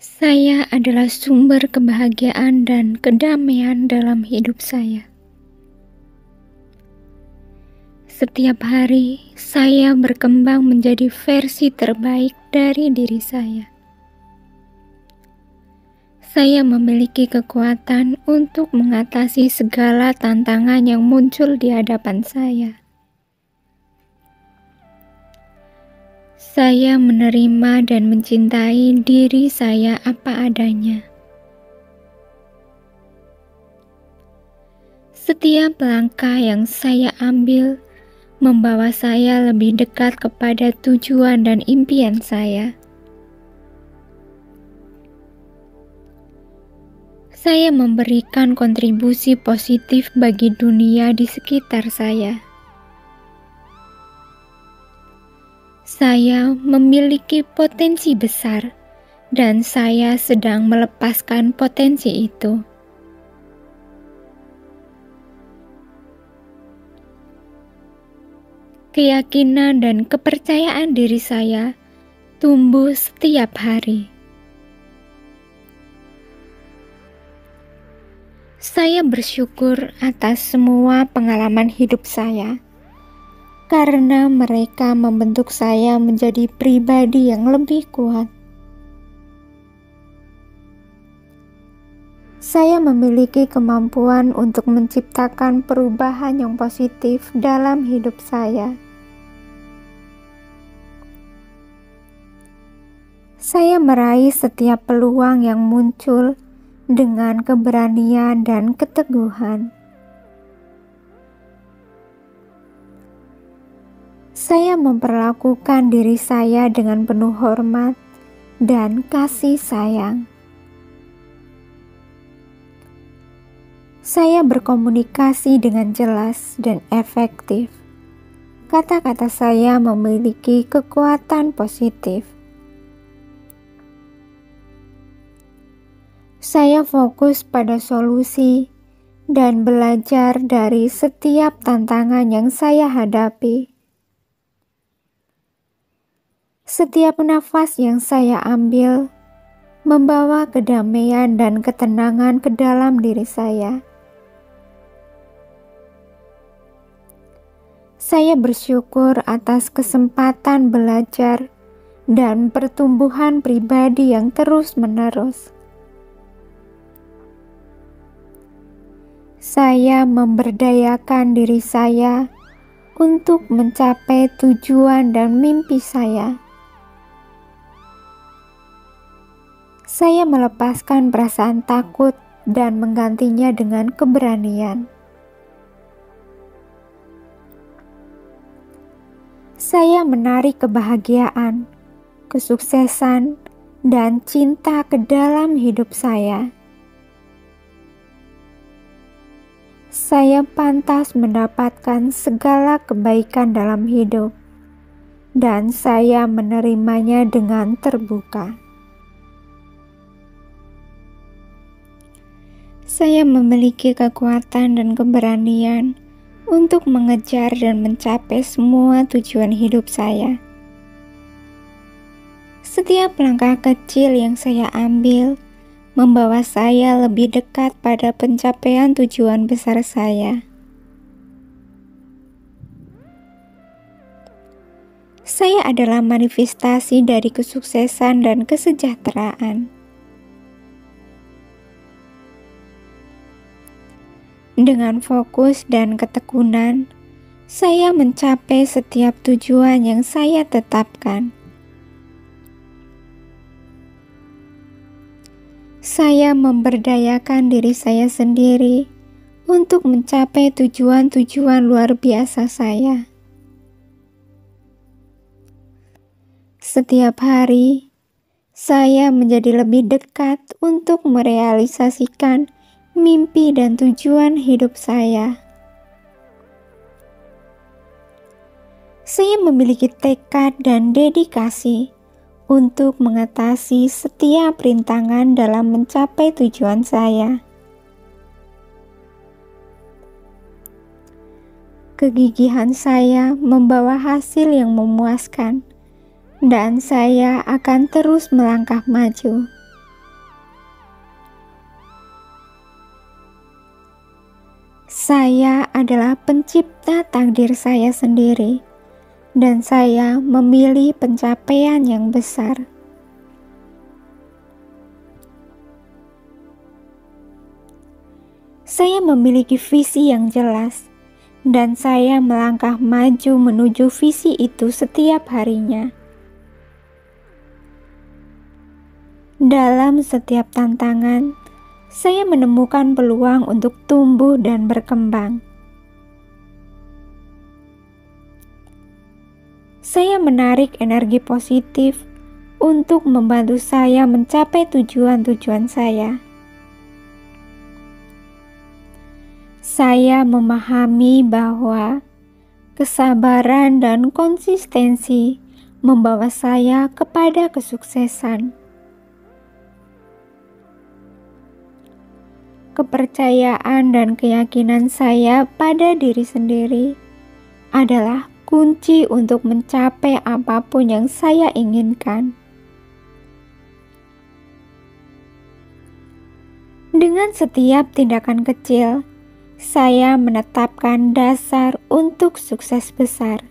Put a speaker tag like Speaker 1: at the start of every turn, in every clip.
Speaker 1: Saya adalah sumber kebahagiaan dan kedamaian dalam hidup saya. Setiap hari, saya berkembang menjadi versi terbaik dari diri saya. Saya memiliki kekuatan untuk mengatasi segala tantangan yang muncul di hadapan saya. Saya menerima dan mencintai diri saya apa adanya. Setiap langkah yang saya ambil membawa saya lebih dekat kepada tujuan dan impian saya. Saya memberikan kontribusi positif bagi dunia di sekitar saya. Saya memiliki potensi besar, dan saya sedang melepaskan potensi itu. Keyakinan dan kepercayaan diri saya tumbuh setiap hari. Saya bersyukur atas semua pengalaman hidup saya, karena mereka membentuk saya menjadi pribadi yang lebih kuat. Saya memiliki kemampuan untuk menciptakan perubahan yang positif dalam hidup saya. Saya meraih setiap peluang yang muncul dengan keberanian dan keteguhan. Saya memperlakukan diri saya dengan penuh hormat dan kasih sayang. Saya berkomunikasi dengan jelas dan efektif. Kata-kata saya memiliki kekuatan positif. Saya fokus pada solusi dan belajar dari setiap tantangan yang saya hadapi. Setiap nafas yang saya ambil membawa kedamaian dan ketenangan ke dalam diri saya. Saya bersyukur atas kesempatan belajar dan pertumbuhan pribadi yang terus-menerus. Saya memberdayakan diri saya untuk mencapai tujuan dan mimpi saya. Saya melepaskan perasaan takut dan menggantinya dengan keberanian. Saya menarik kebahagiaan, kesuksesan, dan cinta ke dalam hidup saya. Saya pantas mendapatkan segala kebaikan dalam hidup, dan saya menerimanya dengan terbuka. Saya memiliki kekuatan dan keberanian untuk mengejar dan mencapai semua tujuan hidup saya. Setiap langkah kecil yang saya ambil membawa saya lebih dekat pada pencapaian tujuan besar saya. Saya adalah manifestasi dari kesuksesan dan kesejahteraan. Dengan fokus dan ketekunan, saya mencapai setiap tujuan yang saya tetapkan. Saya memberdayakan diri saya sendiri untuk mencapai tujuan-tujuan luar biasa saya. Setiap hari, saya menjadi lebih dekat untuk merealisasikan mimpi dan tujuan hidup saya. Saya memiliki tekad dan dedikasi untuk mengatasi setiap rintangan dalam mencapai tujuan saya. Kegigihan saya membawa hasil yang memuaskan, dan saya akan terus melangkah maju. Saya adalah pencipta takdir saya sendiri, dan saya memilih pencapaian yang besar. Saya memiliki visi yang jelas, dan saya melangkah maju menuju visi itu setiap harinya. Dalam setiap tantangan, saya menemukan peluang untuk tumbuh dan berkembang. Saya menarik energi positif untuk membantu saya mencapai tujuan-tujuan saya. Saya memahami bahwa kesabaran dan konsistensi membawa saya kepada kesuksesan. Kepercayaan dan keyakinan saya pada diri sendiri adalah kunci untuk mencapai apapun yang saya inginkan. Dengan setiap tindakan kecil, saya menetapkan dasar untuk sukses besar.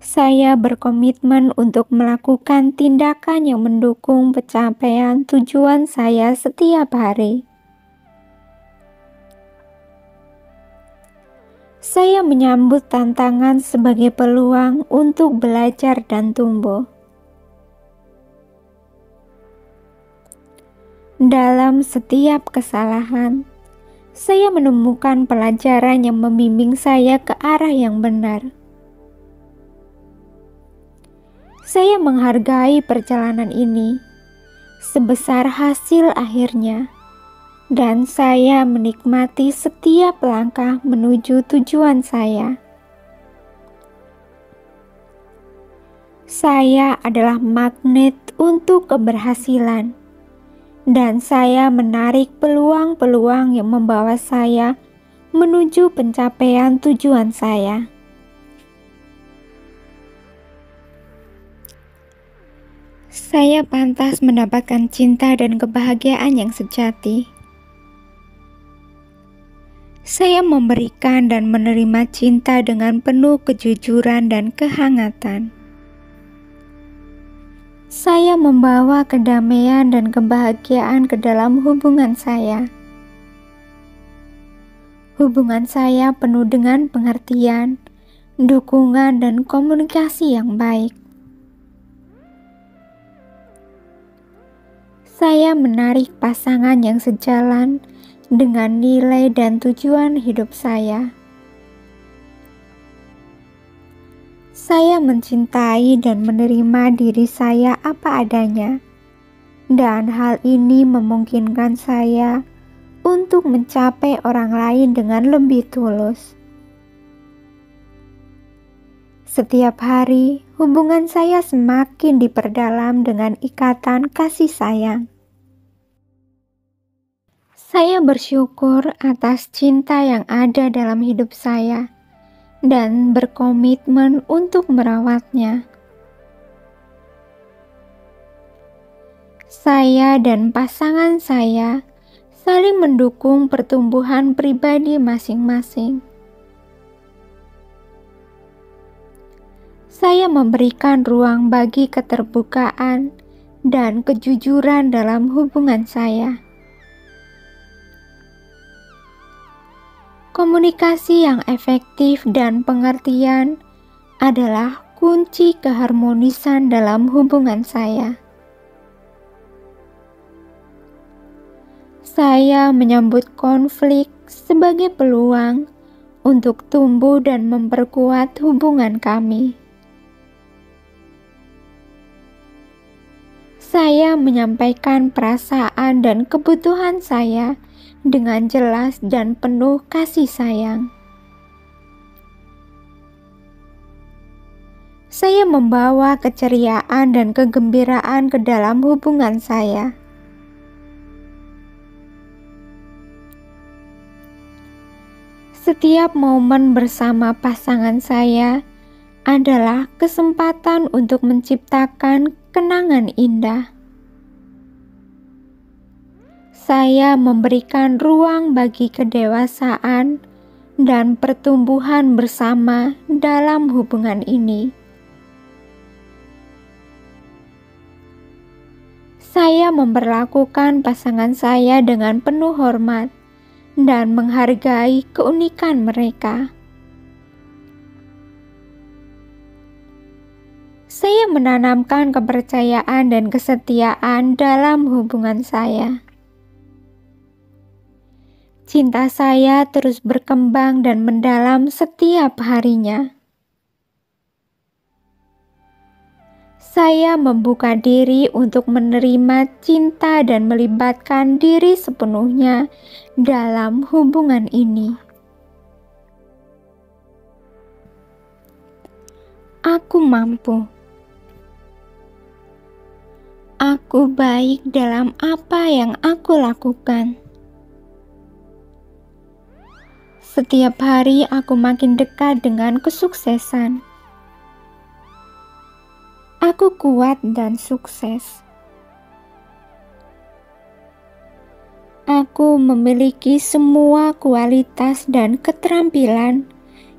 Speaker 1: Saya berkomitmen untuk melakukan tindakan yang mendukung pencapaian tujuan saya setiap hari. Saya menyambut tantangan sebagai peluang untuk belajar dan tumbuh. Dalam setiap kesalahan, saya menemukan pelajaran yang membimbing saya ke arah yang benar. Saya menghargai perjalanan ini sebesar hasil akhirnya, dan saya menikmati setiap langkah menuju tujuan saya. Saya adalah magnet untuk keberhasilan, dan saya menarik peluang-peluang yang membawa saya menuju pencapaian tujuan saya. Saya pantas mendapatkan cinta dan kebahagiaan yang sejati. Saya memberikan dan menerima cinta dengan penuh kejujuran dan kehangatan. Saya membawa kedamaian dan kebahagiaan ke dalam hubungan saya. Hubungan saya penuh dengan pengertian, dukungan, dan komunikasi yang baik. Saya menarik pasangan yang sejalan dengan nilai dan tujuan hidup saya. Saya mencintai dan menerima diri saya apa adanya, dan hal ini memungkinkan saya untuk mencapai orang lain dengan lebih tulus. Setiap hari, hubungan saya semakin diperdalam dengan ikatan kasih sayang. Saya bersyukur atas cinta yang ada dalam hidup saya dan berkomitmen untuk merawatnya. Saya dan pasangan saya saling mendukung pertumbuhan pribadi masing-masing. Saya memberikan ruang bagi keterbukaan dan kejujuran dalam hubungan saya. Komunikasi yang efektif dan pengertian adalah kunci keharmonisan dalam hubungan saya. Saya menyambut konflik sebagai peluang untuk tumbuh dan memperkuat hubungan kami. Saya menyampaikan perasaan dan kebutuhan saya dengan jelas dan penuh kasih sayang. Saya membawa keceriaan dan kegembiraan ke dalam hubungan saya. Setiap momen bersama pasangan saya adalah kesempatan untuk menciptakan kenangan indah. Saya memberikan ruang bagi kedewasaan dan pertumbuhan bersama dalam hubungan ini. Saya memperlakukan pasangan saya dengan penuh hormat dan menghargai keunikan mereka. Saya menanamkan kepercayaan dan kesetiaan dalam hubungan saya. Cinta saya terus berkembang dan mendalam setiap harinya. Saya membuka diri untuk menerima cinta dan melibatkan diri sepenuhnya dalam hubungan ini. Aku mampu. Aku baik dalam apa yang aku lakukan. Setiap hari aku makin dekat dengan kesuksesan. Aku kuat dan sukses. Aku memiliki semua kualitas dan keterampilan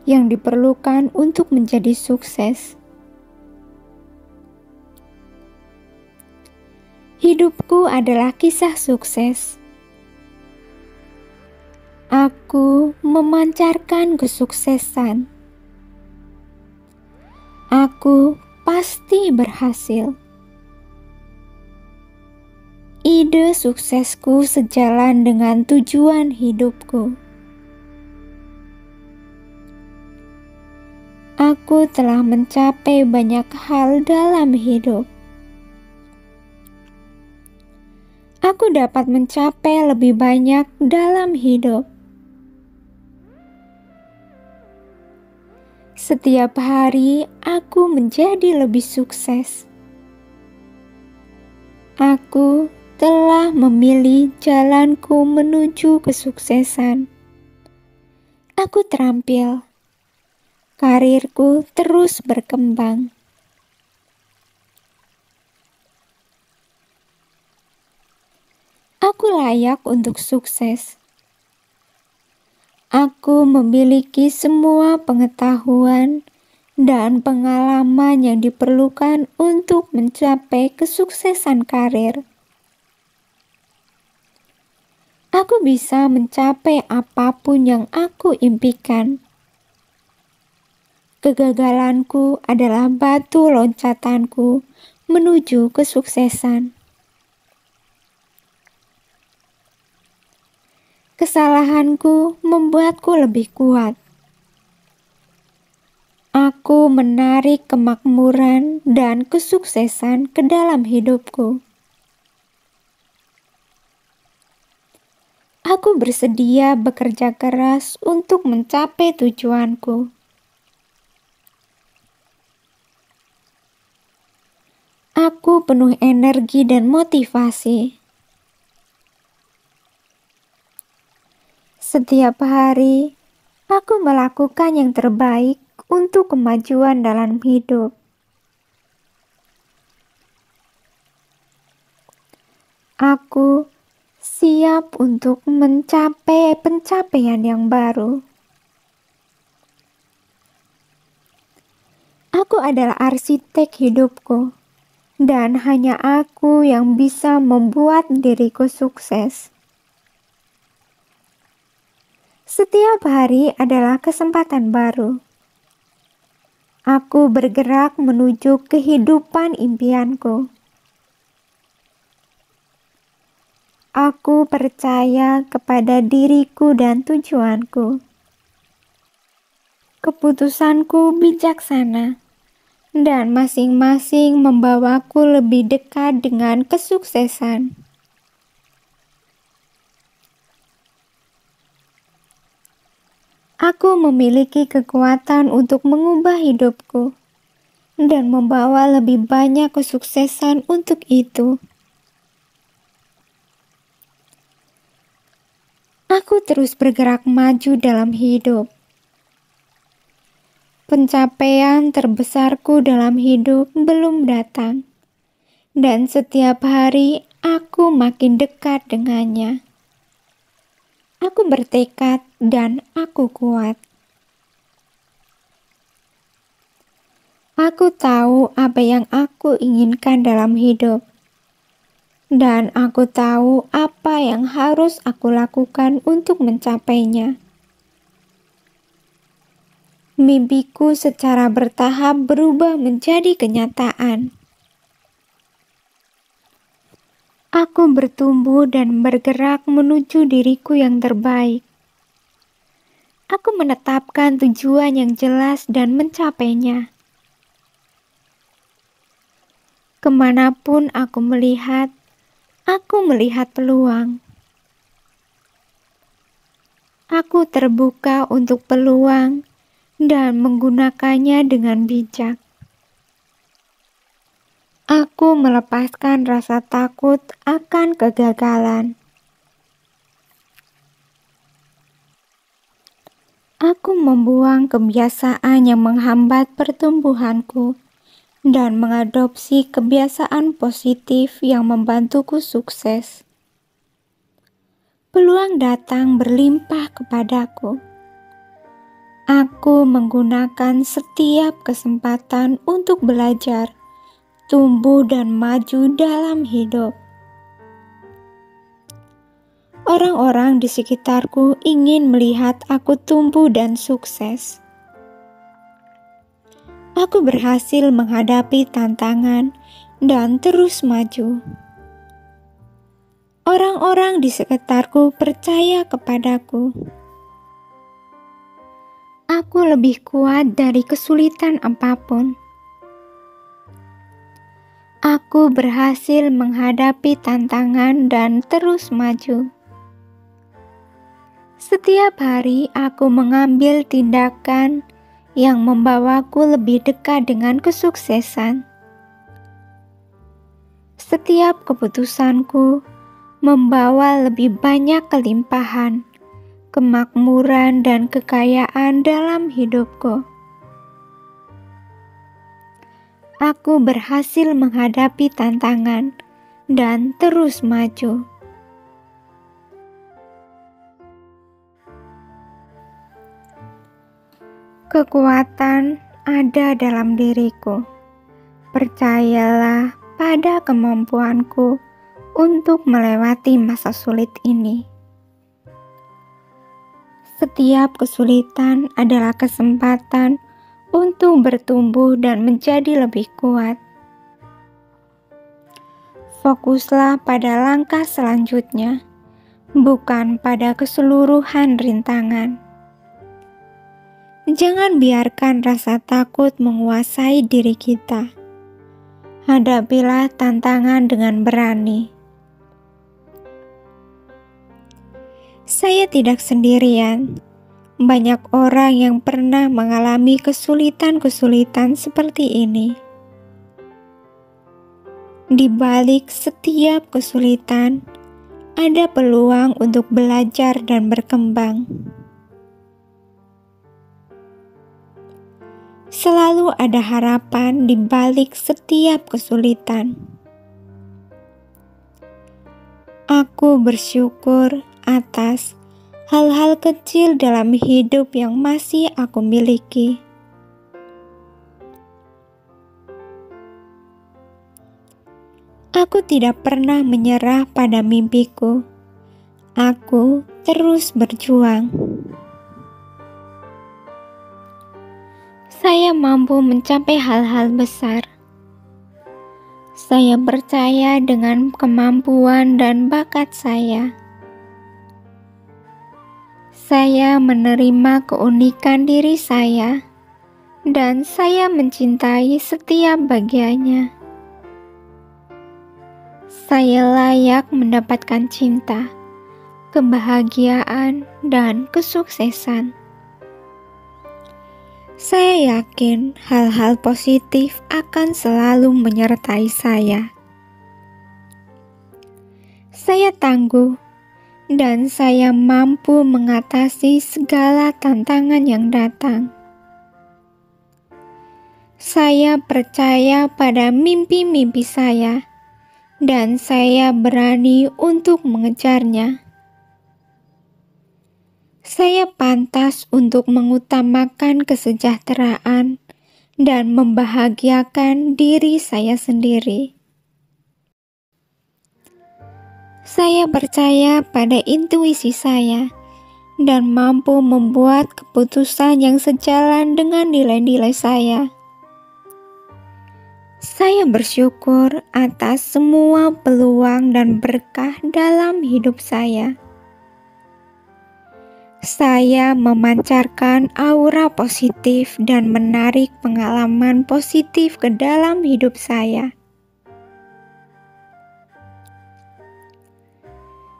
Speaker 1: yang diperlukan untuk menjadi sukses. Hidupku adalah kisah sukses. Aku memancarkan kesuksesan. Aku pasti berhasil. Ide suksesku sejalan dengan tujuan hidupku. Aku telah mencapai banyak hal dalam hidup. Aku dapat mencapai lebih banyak dalam hidup. Setiap hari aku menjadi lebih sukses. Aku telah memilih jalanku menuju kesuksesan. Aku terampil. Karirku terus berkembang. Aku layak untuk sukses. Aku memiliki semua pengetahuan dan pengalaman yang diperlukan untuk mencapai kesuksesan karir. Aku bisa mencapai apapun yang aku impikan. Kegagalanku adalah batu loncatanku menuju kesuksesan. Kesalahanku membuatku lebih kuat. Aku menarik kemakmuran dan kesuksesan ke dalam hidupku. Aku bersedia bekerja keras untuk mencapai tujuanku. Aku penuh energi dan motivasi. Setiap hari, aku melakukan yang terbaik untuk kemajuan dalam hidup. Aku siap untuk mencapai pencapaian yang baru. Aku adalah arsitek hidupku, dan hanya aku yang bisa membuat diriku sukses. Setiap hari adalah kesempatan baru. Aku bergerak menuju kehidupan impianku. Aku percaya kepada diriku dan tujuanku. Keputusanku bijaksana, dan masing-masing membawaku lebih dekat dengan kesuksesan. Aku memiliki kekuatan untuk mengubah hidupku dan membawa lebih banyak kesuksesan untuk itu. Aku terus bergerak maju dalam hidup. Pencapaian terbesarku dalam hidup belum datang, dan setiap hari aku makin dekat dengannya. Aku bertekad dan aku kuat. Aku tahu apa yang aku inginkan dalam hidup. Dan aku tahu apa yang harus aku lakukan untuk mencapainya. Mimpiku secara bertahap berubah menjadi kenyataan. Aku bertumbuh dan bergerak menuju diriku yang terbaik. Aku menetapkan tujuan yang jelas dan mencapainya. Kemanapun aku melihat peluang. Aku terbuka untuk peluang dan menggunakannya dengan bijak. Aku melepaskan rasa takut akan kegagalan. Aku membuang kebiasaan yang menghambat pertumbuhanku dan mengadopsi kebiasaan positif yang membantuku sukses. Peluang datang berlimpah kepadaku. Aku menggunakan setiap kesempatan untuk belajar, tumbuh dan maju dalam hidup. Orang-orang di sekitarku ingin melihat aku tumbuh dan sukses. Aku berhasil menghadapi tantangan dan terus maju. Orang-orang di sekitarku percaya kepadaku. Aku lebih kuat dari kesulitan apapun. Aku berhasil menghadapi tantangan dan terus maju. Setiap hari aku mengambil tindakan yang membawaku lebih dekat dengan kesuksesan. Setiap keputusanku membawa lebih banyak kelimpahan, kemakmuran, dan kekayaan dalam hidupku. Aku berhasil menghadapi tantangan dan terus maju. Kekuatan ada dalam diriku. Percayalah pada kemampuanku untuk melewati masa sulit ini. Setiap kesulitan adalah kesempatan untuk bertumbuh dan menjadi lebih kuat. Fokuslah pada langkah selanjutnya, bukan pada keseluruhan rintangan. Jangan biarkan rasa takut menguasai diri kita. Hadapilah tantangan dengan berani. Saya tidak sendirian. Banyak orang yang pernah mengalami kesulitan-kesulitan seperti ini. Di balik setiap kesulitan, ada peluang untuk belajar dan berkembang. Selalu ada harapan di balik setiap kesulitan. Aku bersyukur atas hal-hal kecil dalam hidup yang masih aku miliki. Aku tidak pernah menyerah pada mimpiku. Aku terus berjuang. Saya mampu mencapai hal-hal besar. Saya percaya dengan kemampuan dan bakat saya. Saya menerima keunikan diri saya, dan saya mencintai setiap bagiannya. Saya layak mendapatkan cinta, kebahagiaan, dan kesuksesan. Saya yakin hal-hal positif akan selalu menyertai saya. Saya tangguh, dan saya mampu mengatasi segala tantangan yang datang. Saya percaya pada mimpi-mimpi saya, dan saya berani untuk mengejarnya. Saya pantas untuk mengutamakan kesejahteraan dan membahagiakan diri saya sendiri. Saya percaya pada intuisi saya dan mampu membuat keputusan yang sejalan dengan nilai-nilai saya. Saya bersyukur atas semua peluang dan berkah dalam hidup saya. Saya memancarkan aura positif dan menarik pengalaman positif ke dalam hidup saya.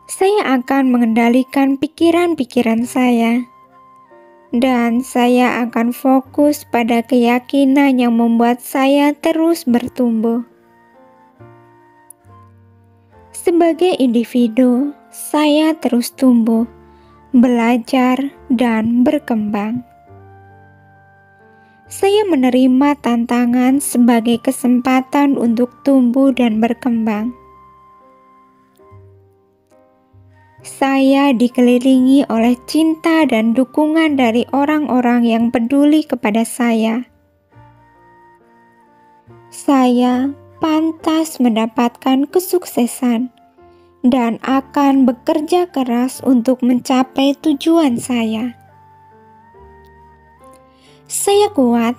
Speaker 1: Saya akan mengendalikan pikiran-pikiran saya, dan saya akan fokus pada keyakinan yang membuat saya terus bertumbuh. Sebagai individu, saya terus tumbuh, belajar, dan berkembang. Saya menerima tantangan sebagai kesempatan untuk tumbuh dan berkembang. Saya dikelilingi oleh cinta dan dukungan dari orang-orang yang peduli kepada saya. Saya pantas mendapatkan kesuksesan dan akan bekerja keras untuk mencapai tujuan saya. Saya kuat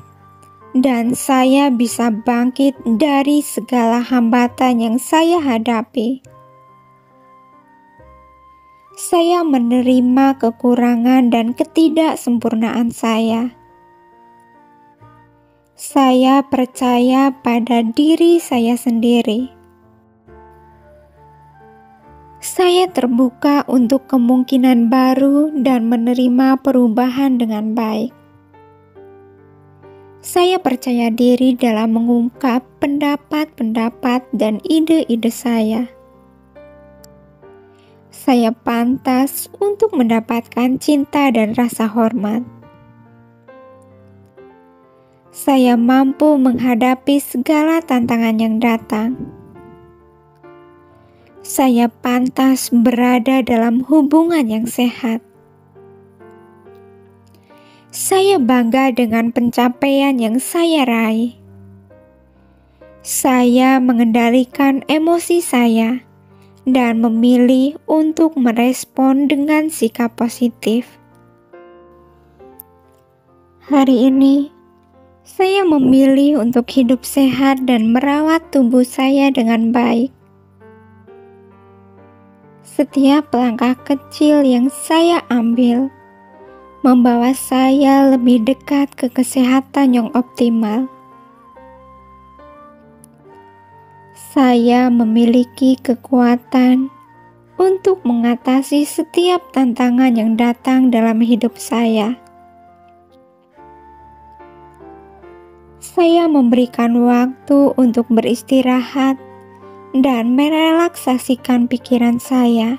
Speaker 1: dan saya bisa bangkit dari segala hambatan yang saya hadapi. Saya menerima kekurangan dan ketidaksempurnaan saya. Saya percaya pada diri saya sendiri. Saya terbuka untuk kemungkinan baru dan menerima perubahan dengan baik. Saya percaya diri dalam mengungkap pendapat-pendapat dan ide-ide saya. Saya pantas untuk mendapatkan cinta dan rasa hormat. Saya mampu menghadapi segala tantangan yang datang. Saya pantas berada dalam hubungan yang sehat. Saya bangga dengan pencapaian yang saya raih. Saya mengendalikan emosi saya dan memilih untuk merespon dengan sikap positif. Hari ini, saya memilih untuk hidup sehat dan merawat tubuh saya dengan baik. Setiap langkah kecil yang saya ambil membawa saya lebih dekat ke kesehatan yang optimal. Saya memiliki kekuatan untuk mengatasi setiap tantangan yang datang dalam hidup saya. Saya memberikan waktu untuk beristirahat dan merelaksasikan pikiran saya,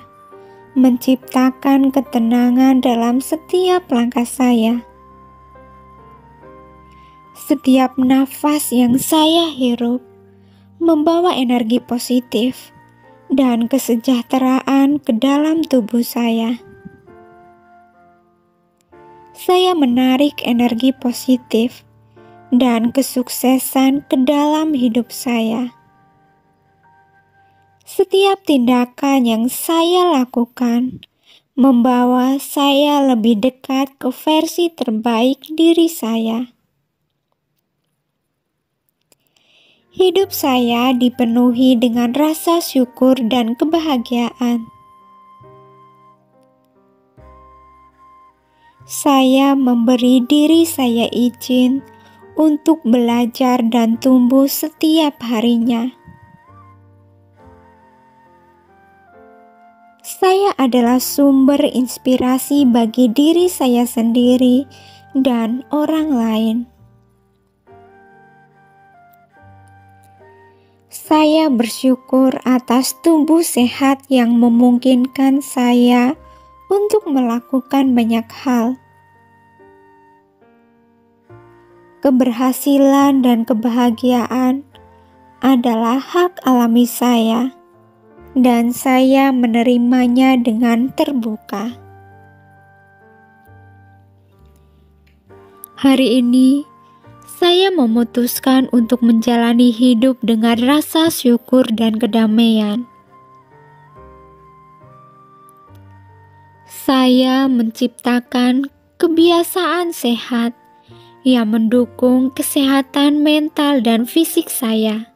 Speaker 1: menciptakan ketenangan dalam setiap langkah saya. Setiap nafas yang saya hirup membawa energi positif dan kesejahteraan ke dalam tubuh saya. Saya menarik energi positif dan kesuksesan ke dalam hidup saya. Setiap tindakan yang saya lakukan membawa saya lebih dekat ke versi terbaik diri saya. Hidup saya dipenuhi dengan rasa syukur dan kebahagiaan. Saya memberi diri saya izin untuk belajar dan tumbuh setiap harinya. Saya adalah sumber inspirasi bagi diri saya sendiri dan orang lain. Saya bersyukur atas tubuh sehat yang memungkinkan saya untuk melakukan banyak hal. Keberhasilan dan kebahagiaan adalah hak alami saya, dan saya menerimanya dengan terbuka. Hari ini, saya memutuskan untuk menjalani hidup dengan rasa syukur dan kedamaian. Saya menciptakan kebiasaan sehat yang mendukung kesehatan mental dan fisik saya.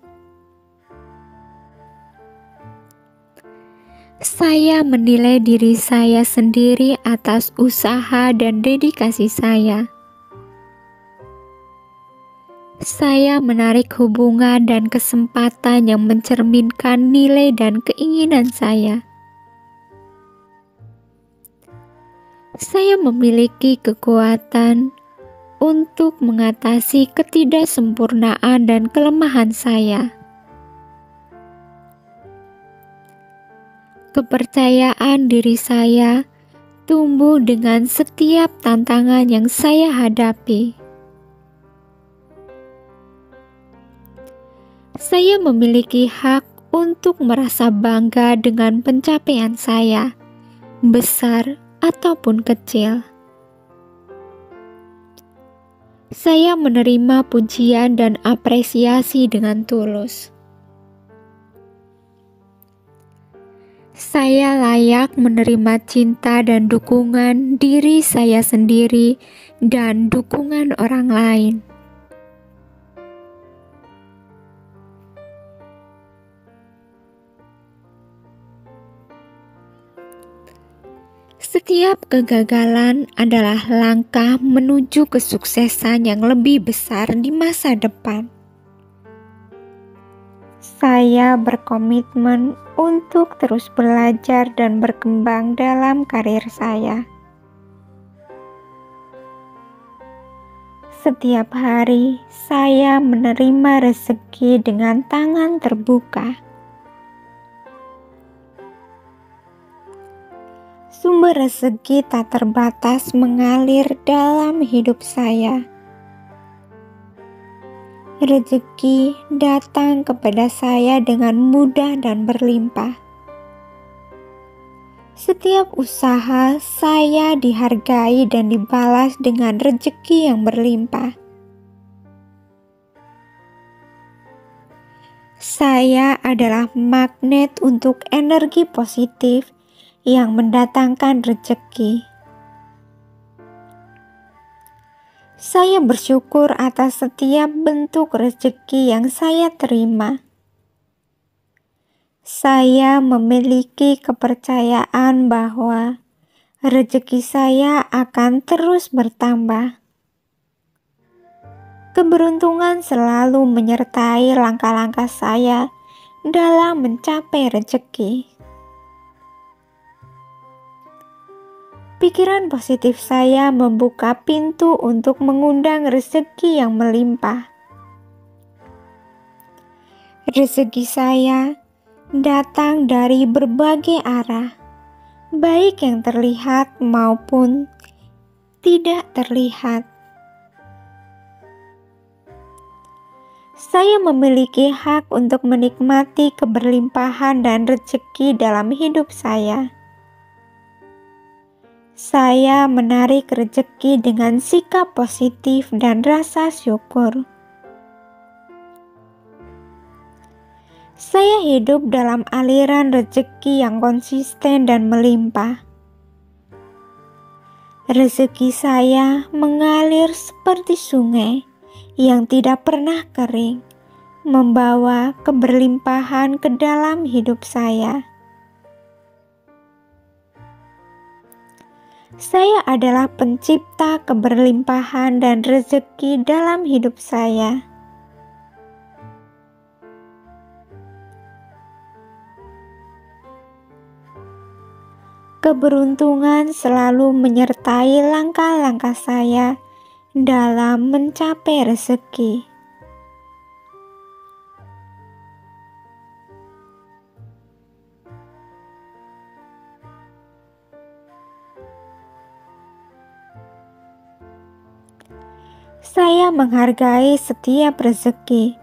Speaker 1: Saya menilai diri saya sendiri atas usaha dan dedikasi saya. Saya menarik hubungan dan kesempatan yang mencerminkan nilai dan keinginan saya. Saya memiliki kekuatan untuk mengatasi ketidaksempurnaan dan kelemahan saya. Kepercayaan diri saya tumbuh dengan setiap tantangan yang saya hadapi. Saya memiliki hak untuk merasa bangga dengan pencapaian saya, besar ataupun kecil. Saya menerima pujian dan apresiasi dengan tulus. Saya layak menerima cinta dan dukungan diri saya sendiri dan dukungan orang lain. Setiap kegagalan adalah langkah menuju kesuksesan yang lebih besar di masa depan. Saya berkomitmen untuk terus belajar dan berkembang dalam karir saya. Setiap hari, saya menerima rezeki dengan tangan terbuka. Sumber rezeki tak terbatas mengalir dalam hidup saya. Rezeki datang kepada saya dengan mudah dan berlimpah. Setiap usaha saya dihargai dan dibalas dengan rezeki yang berlimpah. Saya adalah magnet untuk energi positif yang mendatangkan rezeki. Saya bersyukur atas setiap bentuk rezeki yang saya terima. Saya memiliki kepercayaan bahwa rezeki saya akan terus bertambah. Keberuntungan selalu menyertai langkah-langkah saya dalam mencapai rezeki. Pikiran positif saya membuka pintu untuk mengundang rezeki yang melimpah. Rezeki saya datang dari berbagai arah, baik yang terlihat maupun tidak terlihat. Saya memiliki hak untuk menikmati keberlimpahan dan rezeki dalam hidup saya. Saya menarik rezeki dengan sikap positif dan rasa syukur. Saya hidup dalam aliran rezeki yang konsisten dan melimpah. Rezeki saya mengalir seperti sungai yang tidak pernah kering, membawa keberlimpahan ke dalam hidup saya. Saya adalah pencipta keberlimpahan dan rezeki dalam hidup saya. Keberuntungan selalu menyertai langkah-langkah saya dalam mencapai rezeki. Saya menghargai setiap rezeki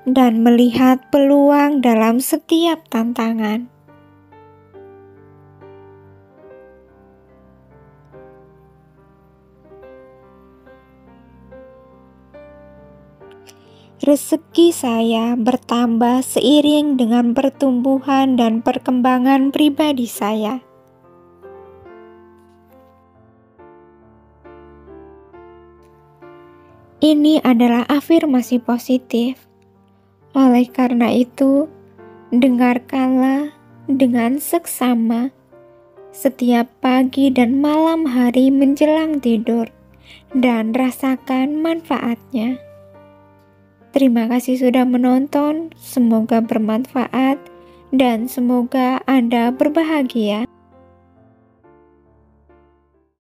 Speaker 1: dan melihat peluang dalam setiap tantangan. Rezeki saya bertambah seiring dengan pertumbuhan dan perkembangan pribadi saya. Ini adalah afirmasi positif. Oleh karena itu, dengarkanlah dengan seksama setiap pagi dan malam hari menjelang tidur dan rasakan manfaatnya. Terima kasih sudah menonton, semoga bermanfaat dan semoga Anda berbahagia.